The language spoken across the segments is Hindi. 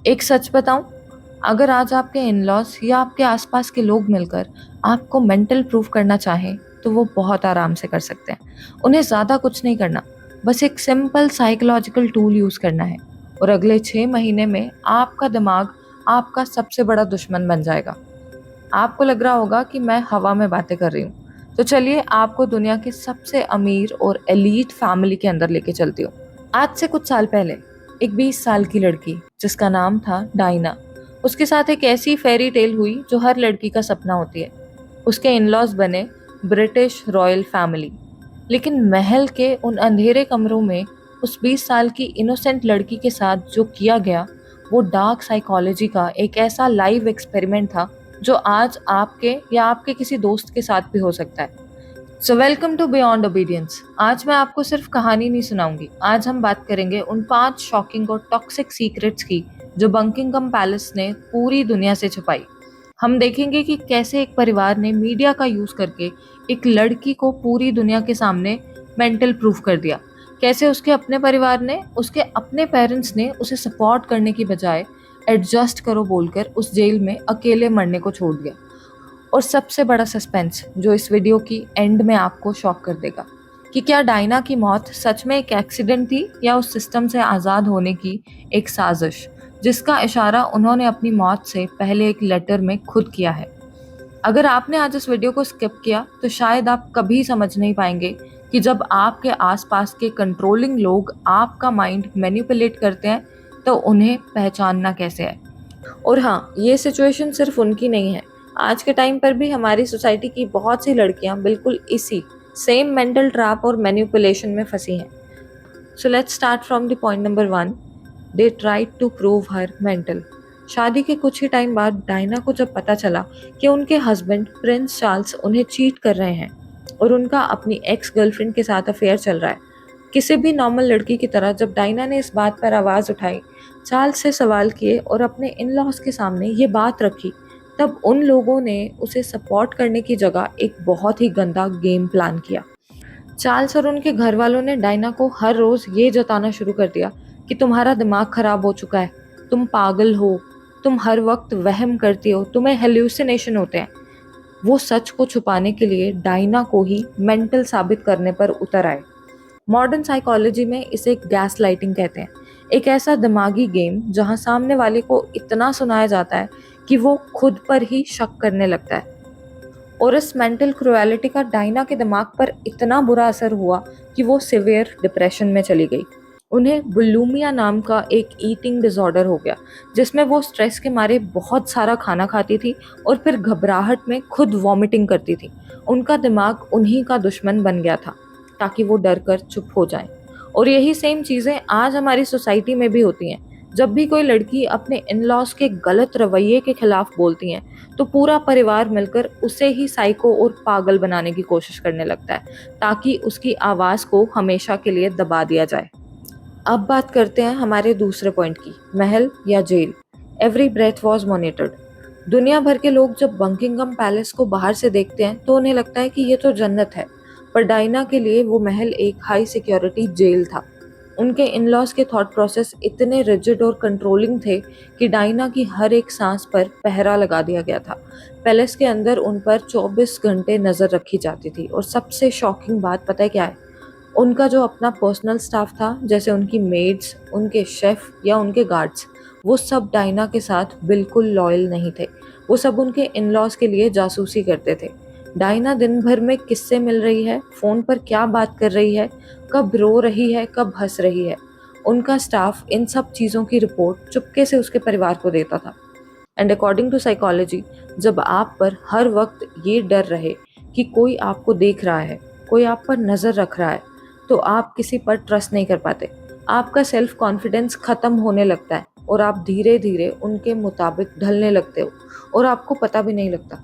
एक सच बताऊं, अगर आज आपके इन-लॉज़ या आपके आसपास के लोग मिलकर आपको मेंटल प्रूफ करना चाहें, तो वो बहुत आराम से कर सकते हैं। उन्हें ज़्यादा कुछ नहीं करना, बस एक सिंपल साइकोलॉजिकल टूल यूज़ करना है और अगले 6 महीने में आपका दिमाग आपका सबसे बड़ा दुश्मन बन जाएगा। आपको लग रहा होगा कि मैं हवा में बातें कर रही हूँ। तो चलिए आपको दुनिया की सबसे अमीर और एलीट फैमिली के अंदर लेके चलती हूँ। आज से कुछ साल पहले एक 20 साल की लड़की जिसका नाम था डायना, उसके साथ एक ऐसी फेरी टेल हुई जो हर लड़की का सपना होती है। उसके इन-लॉज बने ब्रिटिश रॉयल फैमिली, लेकिन महल के उन अंधेरे कमरों में उस 20 साल की इनोसेंट लड़की के साथ जो किया गया, वो डार्क साइकोलॉजी का एक ऐसा लाइव एक्सपेरिमेंट था जो आज आपके या आपके किसी दोस्त के साथ भी हो सकता है। So welcome to beyond obedience. आज मैं आपको सिर्फ कहानी नहीं सुनाऊंगी, आज हम बात करेंगे उन 5 शॉकिंग और टॉक्सिक सीक्रेट्स की जो बकिंगम पैलेस ने पूरी दुनिया से छुपाई। हम देखेंगे कि कैसे एक परिवार ने मीडिया का यूज करके एक लड़की को पूरी दुनिया के सामने मेंटल प्रूफ कर दिया। कैसे उसके अपने परिवार ने, उसके अपने पेरेंट्स ने उसे सपोर्ट करने की बजाय एडजस्ट करो बोलकर उस जेल में अकेले मरने को छोड़ दिया। और सबसे बड़ा सस्पेंस जो इस वीडियो की एंड में आपको शॉक कर देगा कि क्या डायना की मौत सच में एक एक्सीडेंट थी या उस सिस्टम से आज़ाद होने की एक साजिश, जिसका इशारा उन्होंने अपनी मौत से पहले एक लेटर में खुद किया है। अगर आपने आज इस वीडियो को स्किप किया तो शायद आप कभी समझ नहीं पाएंगे कि जब आपके आसपास के कंट्रोलिंग लोग आपका माइंड मैनिपुलेट करते हैं तो उन्हें पहचानना कैसे है। और हाँ, ये सिचुएशन सिर्फ उनकी नहीं है। आज के टाइम पर भी हमारी सोसाइटी की बहुत सी लड़कियां बिल्कुल इसी सेम मेंटल ट्रैप और मैनिपुलेशन में फंसी हैं। So let's start from the point number 1। They tried to prove her mental. शादी के कुछ ही टाइम बाद डायना को जब पता चला कि उनके हस्बैंड प्रिंस चार्ल्स उन्हें चीट कर रहे हैं और उनका अपनी एक्स गर्लफ्रेंड के साथ अफेयर चल रहा है, किसी भी नॉर्मल लड़की की तरह जब डायना ने इस बात पर आवाज़ उठाई, चार्ल्स से सवाल किए और अपने इन-लॉज के सामने ये बात रखी, तब उन लोगों ने उसे सपोर्ट करने की जगह एक बहुत ही गंदा गेम प्लान किया। चार्ल्स और उनके घर वालों ने डायना को हर रोज ये जताना शुरू कर दिया कि तुम्हारा दिमाग खराब हो चुका है, तुम पागल हो, तुम हर वक्त वहम करती हो, तुम्हें हेल्यूसिनेशन होते हैं। वो सच को छुपाने के लिए डायना को ही मेंटल साबित करने पर उतर आए। मॉडर्न साइकोलॉजी में इसे गैस लाइटिंग कहते हैं। एक ऐसा दिमागी गेम जहां सामने वाले को इतना सुनाया जाता है कि वो खुद पर ही शक करने लगता है। और इस मेंटल क्रुएलिटी का डायना के दिमाग पर इतना बुरा असर हुआ कि वो सिवियर डिप्रेशन में चली गई। उन्हें बुलिमिया नाम का एक ईटिंग डिसऑर्डर हो गया, जिसमें वो स्ट्रेस के मारे बहुत सारा खाना खाती थी और फिर घबराहट में खुद वॉमिटिंग करती थी। उनका दिमाग उन्हीं का दुश्मन बन गया था ताकि वो डर कर चुप हो जाएं। और यही सेम चीज़ें आज हमारी सोसाइटी में भी होती हैं। जब भी कोई लड़की अपने इन-लॉज के गलत रवैये के खिलाफ बोलती हैं तो पूरा परिवार मिलकर उसे ही साइको और पागल बनाने की कोशिश करने लगता है ताकि उसकी आवाज़ को हमेशा के लिए दबा दिया जाए। अब बात करते हैं हमारे दूसरे पॉइंट की, महल या जेल। Every breath was monitored. दुनिया भर के लोग जब बकिंगम पैलेस को बाहर से देखते हैं तो उन्हें लगता है कि ये तो जन्नत है, पर डायना के लिए वो महल एक हाई सिक्योरिटी जेल था। उनके इन-लॉज के थॉट प्रोसेस इतने रिजिड और कंट्रोलिंग थे कि डायना की हर एक सांस पर पहरा लगा दिया गया था। पैलेस के अंदर उन पर 24 घंटे नज़र रखी जाती थी और सबसे शॉकिंग बात पता है क्या है? उनका जो अपना पर्सनल स्टाफ था, जैसे उनकी मेड्स, उनके शेफ या उनके गार्ड्स, वो सब डायना के साथ बिल्कुल लॉयल नहीं थे। वो सब उनके इन-लॉज के लिए जासूसी करते थे। डायना दिन भर में किससे मिल रही है, फ़ोन पर क्या बात कर रही है, कब रो रही है, कब हंस रही है, उनका स्टाफ इन सब चीज़ों की रिपोर्ट चुपके से उसके परिवार को देता था। एंड अकॉर्डिंग टू साइकोलॉजी, जब आप पर हर वक्त ये डर रहे कि कोई आपको देख रहा है, कोई आप पर नज़र रख रहा है, तो आप किसी पर ट्रस्ट नहीं कर पाते। आपका सेल्फ कॉन्फिडेंस ख़त्म होने लगता है और आप धीरे धीरे उनके मुताबिक ढलने लगते हो और आपको पता भी नहीं लगता।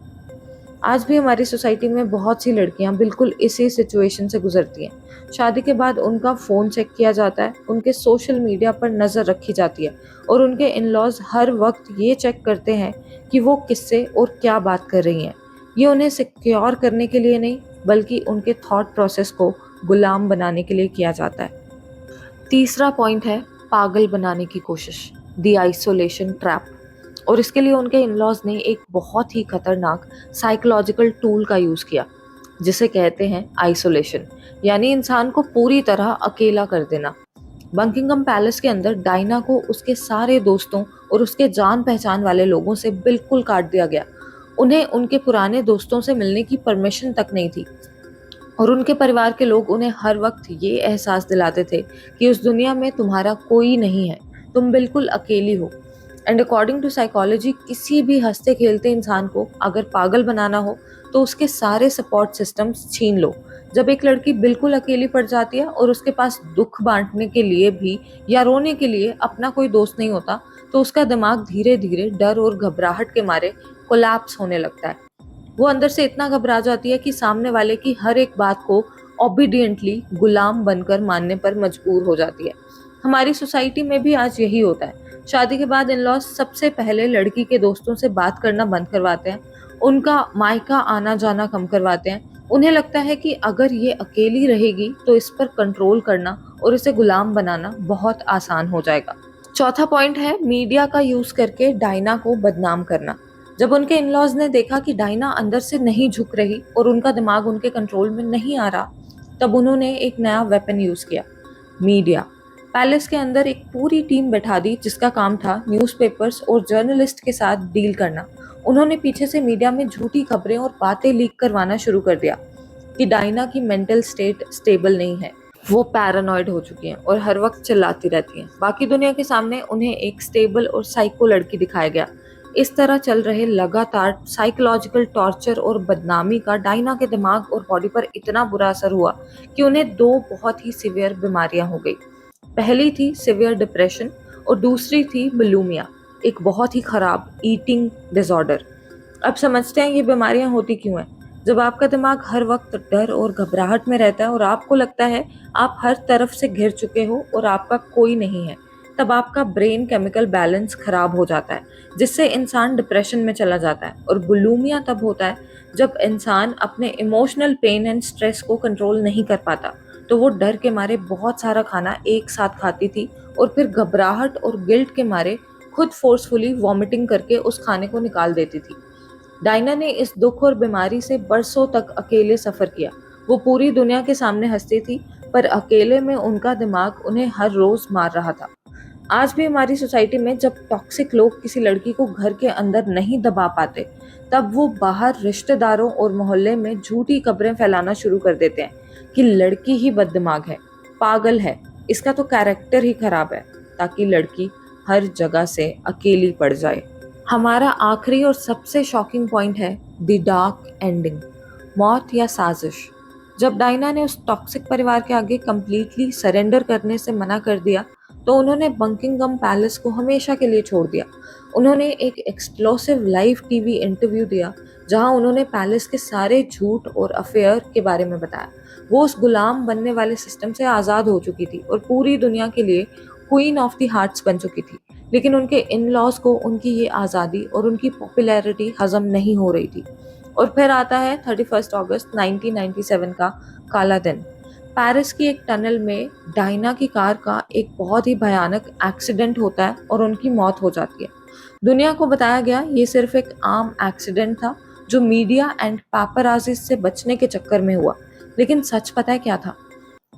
आज भी हमारी सोसाइटी में बहुत सी लड़कियां बिल्कुल इसी सिचुएशन से गुजरती हैं। शादी के बाद उनका फ़ोन चेक किया जाता है, उनके सोशल मीडिया पर नज़र रखी जाती है और उनके इन-लॉज हर वक्त ये चेक करते हैं कि वो किससे और क्या बात कर रही हैं। ये उन्हें सिक्योर करने के लिए नहीं, बल्कि उनके थॉट प्रोसेस को गुलाम बनाने के लिए किया जाता है। तीसरा पॉइंट है पागल बनाने की कोशिश। The isolation trap. और इसके लिए उनके इन-लॉज ने एक बहुत ही खतरनाक साइकोलॉजिकल टूल का यूज़ किया, जिसे कहते हैं आइसोलेशन, यानी इंसान को पूरी तरह अकेला कर देना। बकिंगम पैलेस के अंदर डायना को उसके सारे दोस्तों और उसके जान पहचान वाले लोगों से बिल्कुल काट दिया गया। उन्हें उनके पुराने दोस्तों से मिलने की परमिशन तक नहीं थी, और उनके परिवार के लोग उन्हें हर वक्त ये एहसास दिलाते थे कि उस दुनिया में तुम्हारा कोई नहीं है, तुम बिल्कुल अकेली हो। एंड अकॉर्डिंग टू साइकोलॉजी, किसी भी हंसते खेलते इंसान को अगर पागल बनाना हो तो उसके सारे सपोर्ट सिस्टम्स छीन लो। जब एक लड़की बिल्कुल अकेली पड़ जाती है और उसके पास दुख बांटने के लिए भी या रोने के लिए अपना कोई दोस्त नहीं होता, तो उसका दिमाग धीरे धीरे डर और घबराहट के मारे कोलैप्स होने लगता है। वो अंदर से इतना घबरा जाती है कि सामने वाले की हर एक बात को ओबीडियंटली गुलाम बनकर मानने पर मजबूर हो जाती है। हमारी सोसाइटी में भी आज यही होता है। शादी के बाद इन-लॉज सबसे पहले लड़की के दोस्तों से बात करना बंद करवाते हैं, उनका मायका आना जाना कम करवाते हैं। उन्हें लगता है कि अगर ये अकेली रहेगी तो इस पर कंट्रोल करना और इसे गुलाम बनाना बहुत आसान हो जाएगा। चौथा पॉइंट है मीडिया का यूज करके डायना को बदनाम करना। जब उनके इन-लॉज ने देखा कि डायना अंदर से नहीं झुक रही और उनका दिमाग उनके कंट्रोल में नहीं आ रहा, तब उन्होंने एक नया वेपन यूज किया, मीडिया। पैलेस के अंदर एक पूरी टीम बैठा दी जिसका काम था न्यूज़पेपर्स और जर्नलिस्ट के साथ डील करना। उन्होंने पीछे से मीडिया में झूठी खबरें और बातें लीक करवाना शुरू कर दिया कि डायना की मेंटल स्टेट स्टेबल नहीं है, वो पैरानॉइड हो चुकी हैं और हर वक्त चिल्लाती रहती हैं। बाकी दुनिया के सामने उन्हें एक स्टेबल और साइको लड़की दिखाया गया। इस तरह चल रहे लगातार साइकोलॉजिकल टॉर्चर और बदनामी का डायना के दिमाग और बॉडी पर इतना बुरा असर हुआ कि उन्हें दो बहुत ही सिवियर बीमारियां हो गई। पहली थी सिवियर डिप्रेशन और दूसरी थी बुलिमिया, एक बहुत ही खराब ईटिंग डिसऑर्डर। अब समझते हैं ये बीमारियां होती क्यों हैं। जब आपका दिमाग हर वक्त डर और घबराहट में रहता है और आपको लगता है आप हर तरफ से घिर चुके हो और आपका कोई नहीं है, तब आपका ब्रेन केमिकल बैलेंस खराब हो जाता है, जिससे इंसान डिप्रेशन में चला जाता है। और बुलिमिया तब होता है जब इंसान अपने इमोशनल पेन एंड स्ट्रेस को कंट्रोल नहीं कर पाता। तो वो डर के मारे बहुत सारा खाना एक साथ खाती थी और फिर घबराहट और गिल्ट के मारे खुद फोर्सफुली वॉमिटिंग करके उस खाने को निकाल देती थी। डायना ने इस दुख और बीमारी से बरसों तक अकेले सफर किया। वो पूरी दुनिया के सामने हंसती थी, पर अकेले में उनका दिमाग उन्हें हर रोज मार रहा था। आज भी हमारी सोसाइटी में जब टॉक्सिक लोग किसी लड़की को घर के अंदर नहीं दबा पाते, तब वो बाहर रिश्तेदारों और मोहल्ले में झूठी खबरें फैलाना शुरू कर देते हैं कि लड़की ही बददिमाग है, पागल है, इसका तो कैरेक्टर ही खराब है, ताकि लड़की हर जगह से अकेली पड़ जाए। हमारा आखिरी और सबसे शॉकिंग पॉइंट है द डार्क एंडिंग, मौत या साजिश। जब डायना ने उस टॉक्सिक परिवार के आगे कंप्लीटली सरेंडर करने से मना कर दिया, तो उन्होंने बकिंगम पैलेस को हमेशा के लिए छोड़ दिया। उन्होंने एक एक्सप्लोसिव लाइव टीवी इंटरव्यू दिया जहां उन्होंने पैलेस के सारे झूठ और अफेयर के बारे में बताया। वो उस गुलाम बनने वाले सिस्टम से आज़ाद हो चुकी थी और पूरी दुनिया के लिए क्वीन ऑफ द हार्ट्स बन चुकी थी। लेकिन उनके इन-लॉज को उनकी ये आज़ादी और उनकी पॉपुलैरिटी हजम नहीं हो रही थी। और फिर आता है 31 अगस्त 1997 का काला दिन। पेरिस की एक टनल में डायना की कार का एक बहुत ही भयानक एक्सीडेंट होता है और उनकी मौत हो जाती है। दुनिया को बताया गया ये सिर्फ एक आम एक्सीडेंट था जो मीडिया एंड पेपराज़ी से बचने के चक्कर में हुआ। लेकिन सच पता है क्या था?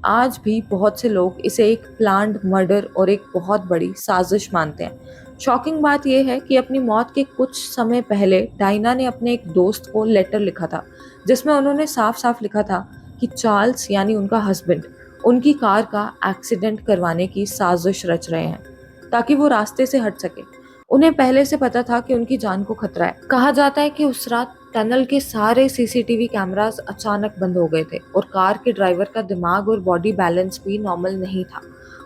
आज भी बहुत से लोग इसे एक प्लान्ड मर्डर और एक बहुत बड़ी साजिश मानते हैं। शॉकिंग बात यह है कि अपनी मौत के कुछ समय पहले डायना ने अपने एक दोस्त को लेटर लिखा था, जिसमें उन्होंने साफ साफ लिखा था कि चार्ल्स यानी उनका हस्बैंड उनकी कार का एक्सीडेंट करवाने की साजिश रच रहे हैं ताकि वो रास्ते से हट सके। उन्हें पहले से पता था कि उनकी जान को खतरा है। कहा जाता है कि उस रात टनल के सारे सीसीटीवी कैमरास अचानक बंद हो गए थे और कार के ड्राइवर का दिमाग और बॉडी बैलेंस भी नॉर्मल नहीं था।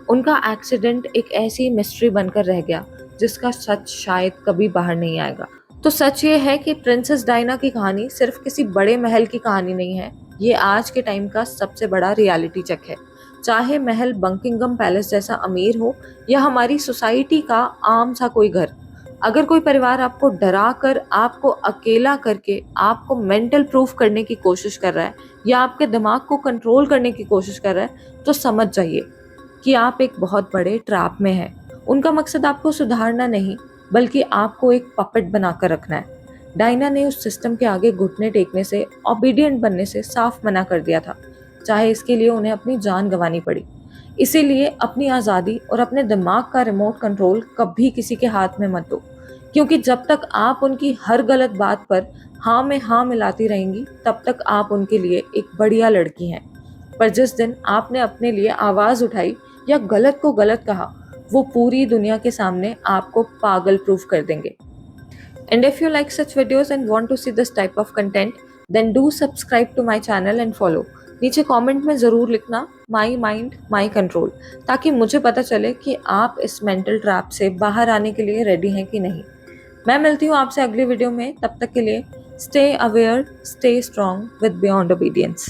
उनका एक्सीडेंट एक ऐसी मिस्ट्री बनकर रह गया जिसका सच शायद कभी बाहर नहीं आएगा। तो सच ये है कि प्रिंसेस डायना की कहानी सिर्फ किसी बड़े महल की कहानी नहीं है, ये आज के टाइम का सबसे बड़ा रियलिटी चेक है। चाहे महल बकिंगम पैलेस जैसा अमीर हो या हमारी सोसाइटी का आम सा कोई घर, अगर कोई परिवार आपको डरा कर, आपको अकेला करके, आपको मेंटल प्रूफ करने की कोशिश कर रहा है या आपके दिमाग को कंट्रोल करने की कोशिश कर रहा है, तो समझ जाइए कि आप एक बहुत बड़े ट्रैप में हैं। उनका मकसद आपको सुधारना नहीं, बल्कि आपको एक पपेट बनाकर रखना है। डायना ने उस सिस्टम के आगे घुटने टेकने से, ओबीडिएंट बनने से साफ मना कर दिया था, चाहे इसके लिए उन्हें अपनी जान गंवानी पड़ी। इसीलिए अपनी आज़ादी और अपने दिमाग का रिमोट कंट्रोल कभी किसी के हाथ में मत दो, क्योंकि जब तक आप उनकी हर गलत बात पर हाँ में हाँ मिलाती रहेंगी, तब तक आप उनके लिए एक बढ़िया लड़की हैं। पर जिस दिन आपने अपने लिए आवाज़ उठाई या गलत को गलत कहा, वो पूरी दुनिया के सामने आपको पागल प्रूफ कर देंगे। And if you like such videos and want to see this type of content, then do subscribe to my channel and follow. नीचे कमेंट में ज़रूर लिखना माई माइंड माई कंट्रोल, ताकि मुझे पता चले कि आप इस मेंटल ट्रैप से बाहर आने के लिए रेडी हैं कि नहीं। मैं मिलती हूँ आपसे अगली वीडियो में, तब तक के लिए stay aware, stay strong with beyond obedience.